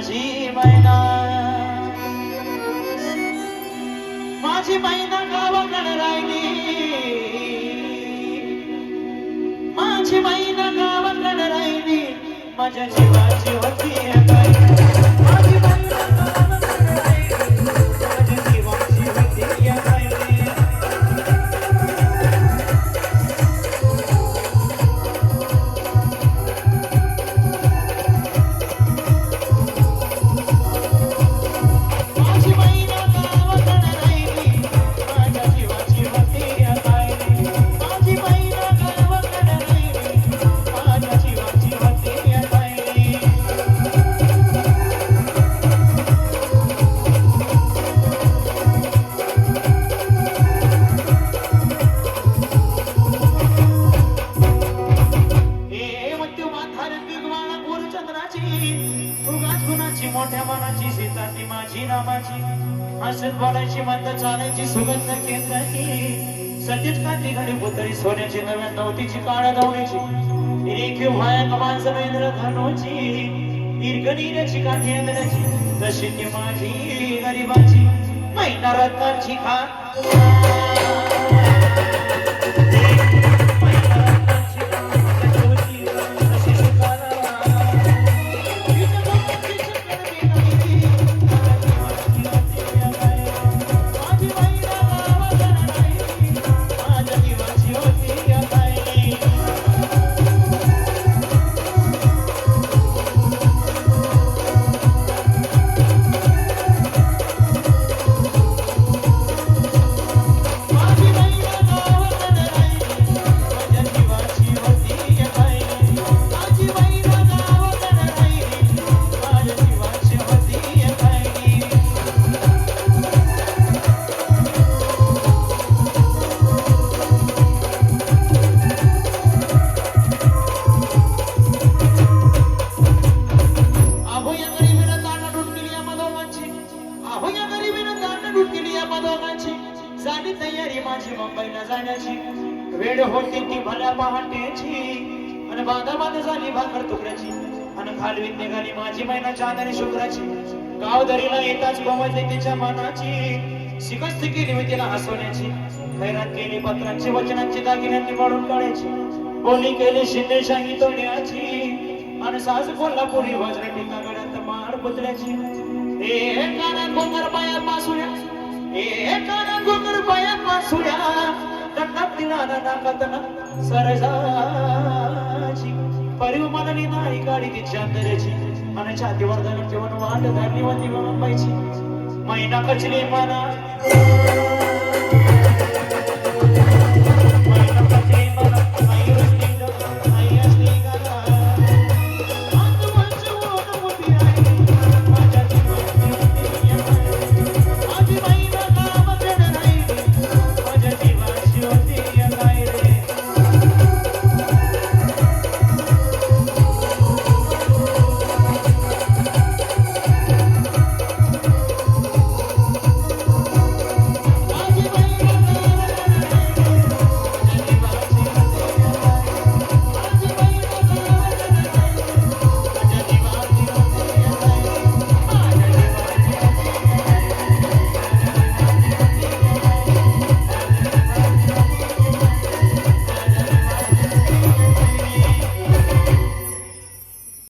माझी मैना माझी मैना गावाकडे राहिली माझी मैना गावाकडे राहिली माझ्या जीवाची होती काय माझी मैना गावाकडे राहिली माझ्या जीवाची होती काय मोठ्या मनाची सीताती माझी नामाची हसत बोलायची मंद चालायची सुगंध केंद्राची सतीच काठी घडी पुतळी सोन्याची नव्या नवतीची काळ्या नवरीची एक भयानक माणसं महेंद्र धनोची दीर्घनीराची काठी अंधराची तशी ती माझी गरीबाची मैना रत्नाची खा झाली तयारी माझी मुंबईला जाण्याची वेळ होती ती भल्या पहाटेची आणि बांधा झाली भाकर तुकड्याची आणि खालवीत निघाली माझी मैना चांदणी शुक्राची गावदरीला येताच गोमजली तिच्या मनाची शिकस्त केली मी तिला हसवण्याची खैरात केली पत्रांची वचनांची दागिन्यांनी वाढून काढायची बोली केली शिंदे शाही तोड्याची आणि सास कोल्हापुरी वज्र टीका गड्यात मार पुतल्याची काना गोंगर पायात मासुया काना गोंगर पायात मासुया दंडात दिला नाकातना सरजाची परिव मनाली नाही गाडी तिच्या अंतराची आणि छातीवर धरून जेवण वाट धरली होती मुंबईची मैना कचली मना